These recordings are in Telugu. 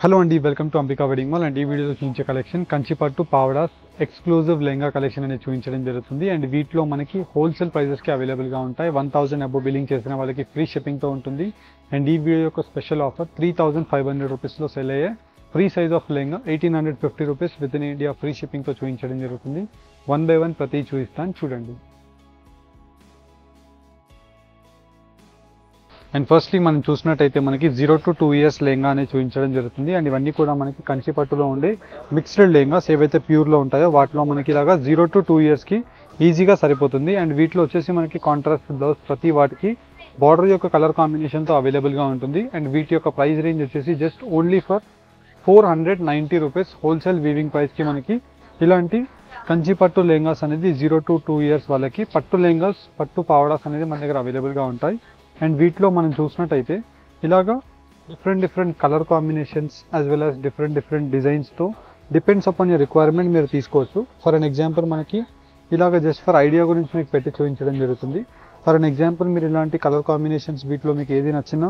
హలో అండి, welcome to Ambika wedding mall. And ఈ వీడియోలో చూపించే కలెక్షన్ కంచిపట్టు పావడాస్ ఎక్స్క్లూజివ్ లెహంగా కలెక్షన్ అనేది చూపించడం జరుగుతుంది. అండ్ వీటిలో మనకి హోల్సేల్ ప్రైజెస్కి అవైలబుల్గా ఉంటాయి. 1000 అబో బిల్లింగ్ చేసిన వాళ్ళకి ఫ్రీ షిప్పింగ్తో ఉంటుంది. అండ్ ఈ వీడియో యొక్క స్పెషల్ ఆఫర్ 3500 రూపీస్లో సెల్ అయ్యే free size of lehenga 1850 rupees within India free షిప్పింగ్తో చూపించడం జరుగుతుంది. 1 by 1 ప్రతి చూపిస్తాను చూడండి. అండ్ ఫస్ట్లీ మనం చూసినట్టయితే మనకి 0 to 2 years లెహంగా అనేది చూపించడం జరుగుతుంది. అండ్ ఇవన్నీ కూడా మనకి కంచిపట్టులో ఉండే మిక్స్డ్ లెహంగాస్ ఏవైతే ప్యూర్లో ఉంటాయో వాటిలో మనకి ఇలాగా 0 to 2 yearsకి ఈజీగా సరిపోతుంది. అండ్ వీటిలో వచ్చేసి మనకి కాంట్రాస్ట్ బ్లౌజ్ ప్రతి వాటికి బార్డర్ యొక్క కలర్ కాంబినేషన్తో అవైలబుల్గా ఉంటుంది. అండ్ వీటి యొక్క ప్రైస్ రేంజ్ వచ్చేసి just only for 490 rupees wholesale weaving ప్రైస్కి మనకి ఇలాంటి కంచిపట్టు లెహంగాస్ అనేది 0 to 2 years వాళ్ళకి పట్టు లెహంగాస్ పట్టు పావడాస్ అనేది మన దగ్గర అవైలబుల్గా ఉంటాయి. అండ్ వీటిలో మనం చూసినట్టయితే ఇలాగా different colour combinations as well as different డిజైన్స్తో డిపెండ్స్ అపాన్ యర్ రిక్వైర్మెంట్ మీరు తీసుకోవచ్చు. ఫర్ అన్ ఎగ్జాంపుల్ మనకి ఇలాగ జస్ట్ ఫర్ ఐడియా గురించి మీకు పెట్టి చూపించడం జరుగుతుంది. ఫర్ అన్ ఎగ్జాంపుల్ మీరు ఇలాంటి కలర్ కాంబినేషన్స్ వీటిలో మీకు ఏది నచ్చినా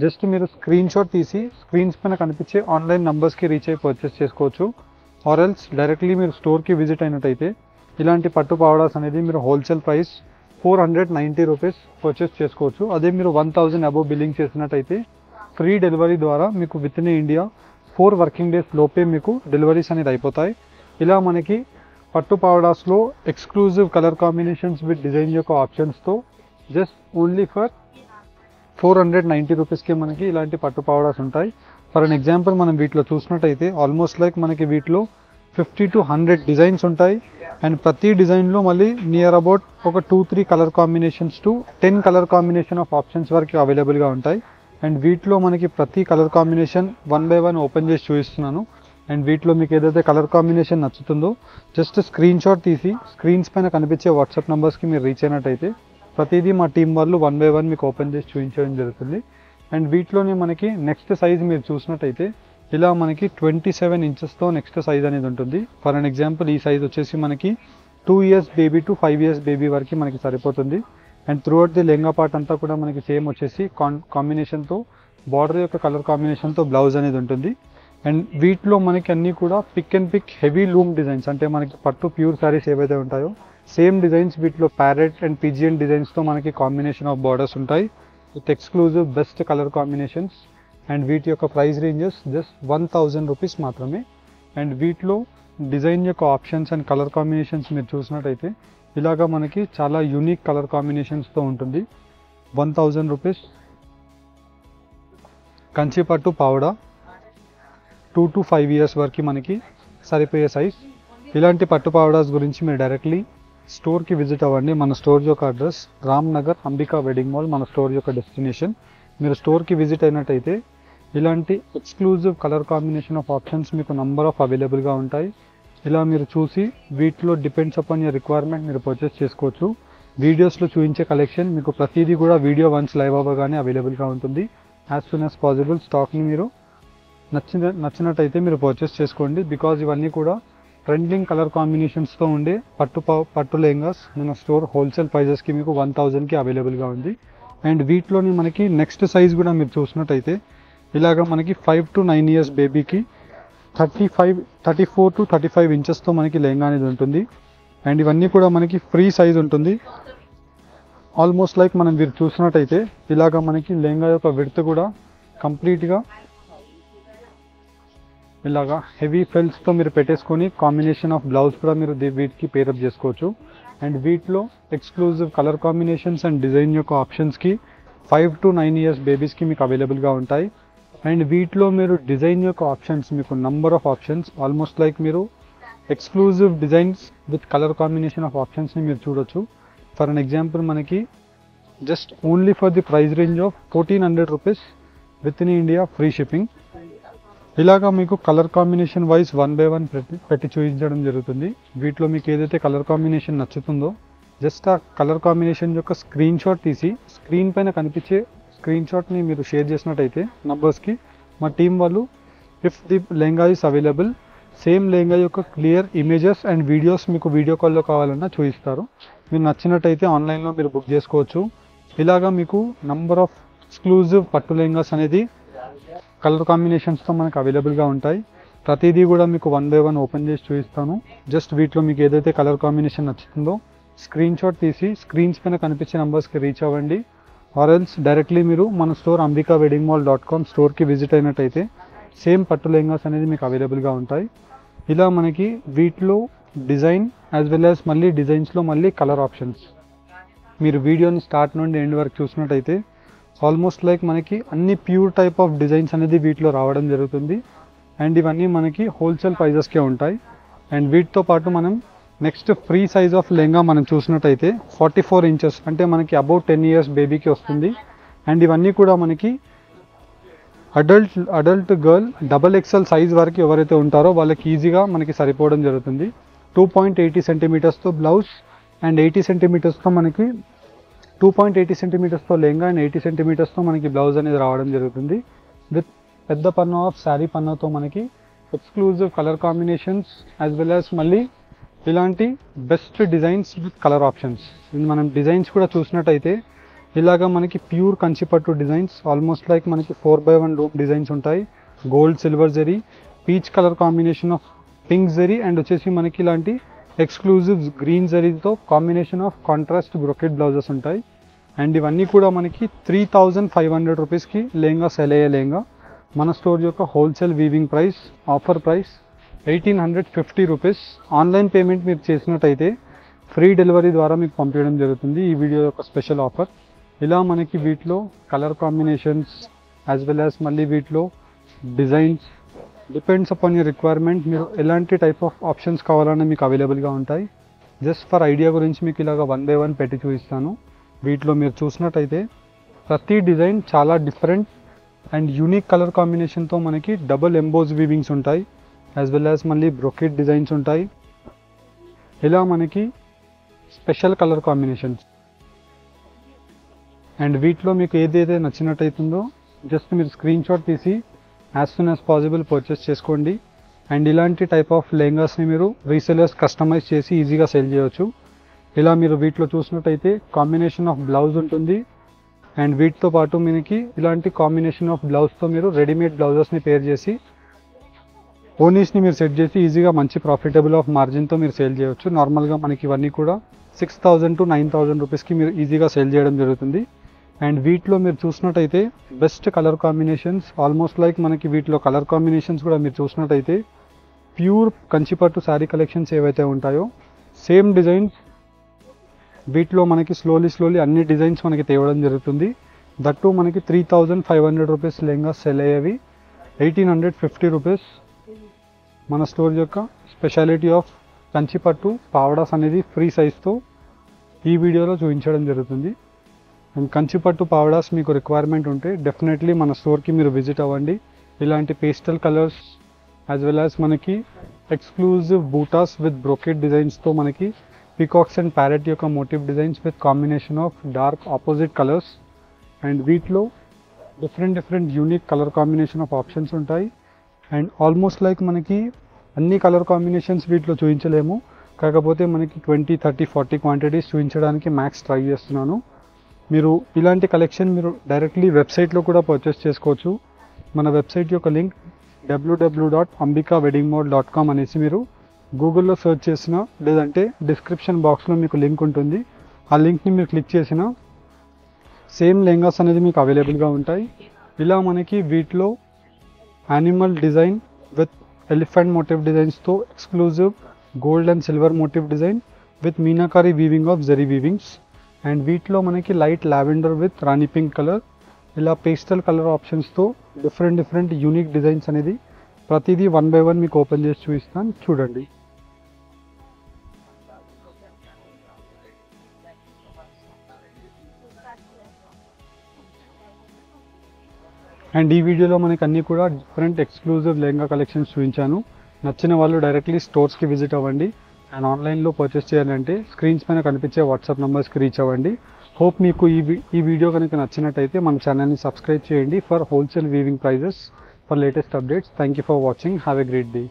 జస్ట్ మీరు స్క్రీన్ షాట్ తీసి స్క్రీన్స్ పైన కనిపించే ఆన్లైన్ నంబర్స్కి రీచ్ అయ్యి పర్చేస్ చేసుకోవచ్చు. ఆర్ ఎల్స్ డైరెక్ట్లీ మీరు స్టోర్కి విజిట్ అయినట్టయితే ఇలాంటి పట్టు పావడాస్ అనేది మీరు హోల్సేల్ ప్రైస్ 490 రూపీస్ పర్చేస్ చేసుకోవచ్చు. అదే మీరు 1000 అబో బిల్లింగ్ చేసినట్టయితే ఫ్రీ డెలివరీ ద్వారా మీకు within India 4 working days లోపే మీకు డెలివరీస్ అనేది అయిపోతాయి. ఇలా మనకి పట్టు పావడాస్లో exclusive colour combinations with design యొక్క ఆప్షన్స్తో జస్ట్ ఓన్లీ ఫర్ 490 రూపీస్కి మనకి ఇలాంటి పట్టు పావడాస్ ఉంటాయి. ఫర్ అన్ ఎగ్జాంపుల్ మనం వీటిలో చూసినట్టయితే ఆల్మోస్ట్ లైక్ మనకి వీటిలో 50 to 100 డిజైన్స్ ఉంటాయి. అండ్ ప్రతి డిజైన్లో మళ్ళీ నియర్ అబౌట్ ఒక 2-3 colour combinations to 10 colour combination of options వరకు అవైలబుల్గా ఉంటాయి. అండ్ వీటిలో మనకి ప్రతి కలర్ కాంబినేషన్ 1 by 1 ఓపెన్ చేసి చూపిస్తున్నాను. అండ్ వీటిలో మీకు ఏదైతే కలర్ కాంబినేషన్ నచ్చుతుందో జస్ట్ స్క్రీన్ షాట్ తీసి స్క్రీన్స్ పైన కనిపించే వాట్సాప్ నెంబర్స్కి మీరు రీచ్ అయినట్టయితే ప్రతిదీ మా టీం వాళ్ళు 1 by 1 మీకు ఓపెన్ చేసి చూపించడం జరుగుతుంది. అండ్ వీటిలోనే మనకి నెక్స్ట్ సైజ్ మీరు చూసినట్టయితే ఇలా మనకి 27 ఇంచెస్తో నెక్స్ట్ సైజ్ అనేది ఉంటుంది. ఫర్ అన్ ఎగ్జాంపుల్ ఈ సైజ్ వచ్చేసి మనకి 2 years baby to 5 years baby వరకు మనకి సరిపోతుంది. And throughout the lehenga part అంతా కూడా మనకి సేమ్ వచ్చేసి కాంబినేషన్తో బార్డర్ యొక్క కలర్ కాంబినేషన్తో బ్లౌజ్ అనేది ఉంటుంది. అండ్ వీటిలో మనకి అన్నీ కూడా pick and pick heavy loom designs అంటే మనకి పట్టు ప్యూర్ శారీస్ ఏవైతే ఉంటాయో సేమ్ డిజైన్స్ వీటిలో ప్యారెట్ అండ్ పిజియన్ డిజైన్స్తో మనకి కాంబినేషన్ ఆఫ్ బార్డర్స్ ఉంటాయి with exclusive best colour combinations. And వీటి యొక్క ప్రైస్ రేంజెస్ జస్ట్ 1000 రూపీస్ మాత్రమే. అండ్ వీటిలో డిజైన్ యొక్క ఆప్షన్స్ అండ్ కలర్ కాంబినేషన్స్ మీరు చూసినట్టయితే ఇలాగా మనకి చాలా యూనిక్ కలర్ కాంబినేషన్స్తో ఉంటుంది. 1000 రూపీస్ కంచిపట్టు పావడా 2 to 5 years వరకు మనకి సరిపోయే సైజ్. ఇలాంటి పట్టు పావడాస్ గురించి మీరు డైరెక్ట్లీ స్టోర్కి విజిట్ అవ్వండి. మన స్టోర్ యొక్క address Ram Nagar Ambika wedding mall మన స్టోర్ యొక్క డెస్టినేషన్. మీరు స్టోర్కి విజిట్ అయినట్టయితే ఇలాంటి exclusive colour combination of options మీకు నంబర్ ఆఫ్ అవైలబుల్గా ఉంటాయి. ఇలా మీరు చూసి వీటిలో డిపెండ్స్ అపాన్ యర్ రిక్వైర్మెంట్ మీరు పర్చేస్ చేసుకోవచ్చు. వీడియోస్లో చూపించే కలెక్షన్ మీకు ప్రతిదీ కూడా వీడియో వన్స్ లైవ్ అవ్వగానే అవైలబుల్గా ఉంటుంది. యాజ్ సూన్ యాజ్ పాసిబుల్ స్టాక్ని మీరు నచ్చినట్టయితే మీరు పర్చేస్ చేసుకోండి. బికాజ్ ఇవన్నీ కూడా ట్రెండింగ్ కలర్ కాంబినేషన్స్తో ఉండే పట్టు లెహంగాస్ మన స్టోర్ హోల్సేల్ ప్రైజెస్కి మీకు 1000కి అవైలబుల్గా ఉంది. అండ్ వీటిలోని మనకి నెక్స్ట్ సైజ్ కూడా మీరు చూసినట్టయితే ఇలాగ మనకి 5 to 9 years బేబీకి 34 to 35 ఇంచెస్తో మనకి లెహంగా అనేది ఉంటుంది. అండ్ ఇవన్నీ కూడా మనకి ఫ్రీ సైజ్ ఉంటుంది. ఆల్మోస్ట్ లైక్ మనం మీరు చూసినట్టయితే ఇలాగ మనకి లెహంగా యొక్క విడ్త్ కూడా కంప్లీట్గా ఇలాగా హెవీ ఫెల్స్తో మీరు పెట్టేసుకొని కాంబినేషన్ ఆఫ్ బ్లౌజ్ కూడా మీరు వీటికి పేరప్ చేసుకోవచ్చు. అండ్ వీటిలో exclusive colour combinations and design యొక్క ఆప్షన్స్కి 5 to 9 years బేబీస్కి మీకు అవైలబుల్గా ఉంటాయి. అండ్ వీటిలో మీరు డిజైన్ యొక్క ఆప్షన్స్ మీకు number of options almost like మీరు exclusive designs with colour combination of ఆప్షన్స్ని మీరు చూడొచ్చు. ఫర్ అన్ ఎగ్జాంపుల్ మనకి just only for the price range of 1400 rupees within India free shipping. ఇలాగా మీకు కలర్ కాంబినేషన్ వైజ్ 1 by 1 పెట్టి చూపించడం జరుగుతుంది. వీటిలో మీకు ఏదైతే కలర్ కాంబినేషన్ నచ్చుతుందో జస్ట్ ఆ కలర్ కాంబినేషన్ యొక్క స్క్రీన్ షాట్ తీసి స్క్రీన్ పైన కనిపించే స్క్రీన్ షాట్ని మీరు షేర్ చేసినట్టయితే నంబర్స్కి మా టీం వాళ్ళు if the lehenga is available same lehenga యొక్క క్లియర్ ఇమేజెస్ అండ్ వీడియోస్ మీకు వీడియో కాల్లో కావాలన్నా చూపిస్తారు. మీరు నచ్చినట్టయితే ఆన్లైన్లో మీరు బుక్ చేసుకోవచ్చు. ఇలాగా మీకు నంబర్ ఆఫ్ ఎక్స్క్లూజివ్ పట్టు లెహంగాస్ అనేది కలర్ కాంబినేషన్స్తో మనకు అవైలబుల్గా ఉంటాయి. ప్రతిదీ కూడా మీకు 1 by 1 ఓపెన్ చేసి చూపిస్తాను. జస్ట్ వీటిలో మీకు ఏదైతే కలర్ కాంబినేషన్ నచ్చుతుందో స్క్రీన్ షాట్ తీసి స్క్రీన్స్ పైన కనిపించే నెంబర్స్కి రీచ్ అవ్వండి. ఆర్ఎల్స్ డైరెక్ట్లీ మీరు మన స్టోర్ ambikaweddingmall.com స్టోర్కి విజిట్ అయినట్టయితే సేమ్ పట్టు లెహంగాస్ అనేది మీకు అవైలబుల్గా ఉంటాయి. ఇలా మనకి వీటిలో డిజైన్ యాజ్ వెల్ యాజ్ మళ్ళీ డిజైన్స్లో మళ్ళీ కలర్ ఆప్షన్స్. మీరు వీడియోని స్టార్ట్ నుండి ఎండ్ వరకు చూసినట్టయితే ఆల్మోస్ట్ లైక్ మనకి అన్ని ప్యూర్ టైప్ ఆఫ్ డిజైన్స్ అనేది వీటిలో రావడం జరుగుతుంది. అండ్ ఇవన్నీ మనకి హోల్సేల్ ప్రైజెస్కే ఉంటాయి. అండ్ వీటితో పాటు మనం next free size of lehenga మనం చూసినట్టయితే 44 ఇంచెస్ అంటే మనకి అబౌట్ 10 years బేబీకి వస్తుంది. అండ్ ఇవన్నీ కూడా మనకి అడల్ట్ గర్ల్ XXL సైజ్ వరకు ఎవరైతే ఉంటారో వాళ్ళకి ఈజీగా మనకి సరిపోవడం జరుగుతుంది. 2.80 సెంటీమీటర్స్తో బ్లౌజ్ అండ్ 80 సెంటీమీటర్స్తో మనకి 2.80 సెంటీమీటర్స్తో లెహంగా అండ్ 80 సెంటీమీటర్స్తో మనకి బ్లౌజ్ అనేది రావడం జరుగుతుంది. విత్ పెద్ద పన్ను ఆఫ్ శారీ పన్నుతో మనకి exclusive colour combinations as well as మళ్ళీ ఇలాంటి best designs with colour options. మనం డిజైన్స్ కూడా చూసినట్టయితే ఇలాగా మనకి ప్యూర్ కంచిపట్టు డిజైన్స్ ఆల్మోస్ట్ లైక్ మనకి 4 by 1 రూప్ డిజైన్స్ ఉంటాయి. Gold silver zari, peach colour combination of pink zari and వచ్చేసి మనకి ఇలాంటి ఎక్స్క్లూజివ్ గ్రీన్ జరీతో combination of contrast brocade blouses ఉంటాయి. అండ్ ఇవన్నీ కూడా మనకి 3500 రూపీస్కి లెహంగా సెల్ అయ్యే లెహంగా. మన స్టోర్ యొక్క wholesale weaving price offer price 1850 rupees. Online payment మీరు చేసినట్టయితే ఫ్రీ డెలివరీ ద్వారా మీకు పంపించడం జరుగుతుంది. ఈ వీడియో యొక్క స్పెషల్ ఆఫర్. ఇలా మనకి వీటిలో colour combinations as well as మళ్ళీ వీటిలో designs depends upon your requirement. మీరు ఎలాంటి టైప్ ఆఫ్ ఆప్షన్స్ కావాలన్నా మీకు అవైలబుల్గా ఉంటాయి. జస్ట్ ఫర్ ఐడియా గురించి మీకు ఇలాగ 1 by 1 పెట్టి చూపిస్తాను. వీటిలో మీరు చూసినట్టయితే ప్రతి డిజైన్ చాలా డిఫరెంట్ అండ్ యూనిక్ కలర్ కాంబినేషన్తో మనకి డబుల్ ఎంబోజ్ వీవింగ్స్ ఉంటాయి యాజ్ వెల్ యాజ్ మళ్ళీ బ్రొకెట్ డిజైన్స్ ఉంటాయి. ఇలా మనకి స్పెషల్ కలర్ కాంబినేషన్స్. అండ్ వీటిలో మీకు ఏదైతే నచ్చినట్టయితుందో జస్ట్ మీరు స్క్రీన్ షాట్ తీసి as soon as possible purchase చేసుకోండి. అండ్ ఇలాంటి టైప్ ఆఫ్ లెహంగాస్ని మీరు రీసెలర్స్ కస్టమైజ్ చేసి ఈజీగా సేల్ చేయవచ్చు. ఇలా మీరు వీటిలో చూసినట్టయితే కాంబినేషన్ ఆఫ్ బ్లౌజ్ ఉంటుంది. అండ్ వీటితో పాటు మనకి ఇలాంటి కాంబినేషన్ ఆఫ్ బ్లౌజ్తో మీరు రెడీమేడ్ బ్లౌజెస్ని పేర్ చేసి ఓనీస్ని మీరు సెట్ చేసి ఈజీగా మంచి ప్రాఫిటబుల్ ఆఫ్ మార్జిన్తో మీరు సేల్ చేయవచ్చు. నార్మల్గా మనకి ఇవన్నీ కూడా 6000 to 9000 రూపీస్కి మీరు ఈజీగా సేల్ చేయడం జరుగుతుంది. అండ్ వీటిలో మీరు చూసినట్టయితే best colour combinations almost like మనకి వీటిలో కలర్ కాంబినేషన్స్ కూడా మీరు చూసినట్టయితే ప్యూర్ కంచిపట్టు శారీ కలెక్షన్స్ ఏవైతే ఉంటాయో సేమ్ డిజైన్స్ వీటిలో మనకి స్లోలీ అన్ని డిజైన్స్ మనకి తేవడం జరుగుతుంది. దట్టు మనకి 3500 రూపీస్ లెహంగా సెల్ అయ్యేవి 1850 రూపీస్. మన స్టోర్ యొక్క స్పెషాలిటీ ఆఫ్ కంచిపట్టు పావడాస్ అనేది ఫ్రీ సైజ్తో ఈ వీడియోలో చూపించడం జరుగుతుంది. అండ్ కంచిపట్టు పావడాస్ మీకు రిక్వైర్మెంట్ ఉంటే డెఫినెట్లీ మన స్టోర్కి మీరు విజిట్ అవ్వండి. ఇలాంటి pastel colours as well as మనకి ఎక్స్క్లూజివ్ బూటాస్ విత్ బ్రోకెట్ డిజైన్స్తో మనకి పీకాక్స్ అండ్ ప్యారెట్ యొక్క motif designs with combination of dark opposite colours. And వీటిలో different unique colour combination of options ఉంటాయి. అండ్ ఆల్మోస్ట్ లైక్ మనకి అన్ని కలర్ కాంబినేషన్స్ వీటిలో చూపించలేము, కాకపోతే మనకి 20, 30, 40 క్వాంటిటీస్ చూపించడానికి మ్యాక్స్ ట్రై చేస్తున్నాను. మీరు ఇలాంటి కలెక్షన్ మీరు డైరెక్ట్లీ వెబ్సైట్లో కూడా పర్చేస్ చేసుకోవచ్చు. మన వెబ్సైట్ యొక్క లింక్ www.ambikaweddingmall.com అనేసి మీరు గూగుల్లో సెర్చ్ చేసినా లేదంటే డిస్క్రిప్షన్ బాక్స్లో మీకు లింక్ ఉంటుంది. ఆ లింక్ని మీరు క్లిక్ చేసినా సేమ్ లెహంగాస్ అనేది మీకు అవైలబుల్గా ఉంటాయి. ఇలా మనకి వీటిలో animal design with elephant motif డిజైన్స్తో exclusive gold and silver motif design with meenakari weaving of zari weavings. And వీటిలో మనకి light lavender with rani pink colour, ఇలా పేస్టల్ కలర్ ఆప్షన్స్తో డిఫరెంట్ యూనిక్ డిజైన్స్ అనేది ప్రతిదీ 1 by 1 మీకు ఓపెన్ చేసి చూపిస్తాను, చూడండి. అండ్ ఈ వీడియోలో మనకి అన్నీ కూడా డిఫరెంట్ ఎక్స్క్లూజివ్ లెహంగా కలెక్షన్స్ చూపించాను. నచ్చిన వాళ్ళు డైరెక్ట్లీ స్టోర్స్కి విజిట్ అవ్వండి. అండ్ ఆన్లైన్లో పర్చేస్ చేయాలంటే స్క్రీన్స్ పైన కనిపించే వాట్సాప్ నెంబర్స్కి రీచ్ అవ్వండి. హోప్ మీకు ఈ వీడియో కనుక నచ్చినట్టయితే మన ఛానల్ని సబ్స్క్రైబ్ చేయండి for wholesale weaving prices for latest updates. Thank you for watching. Have a great day.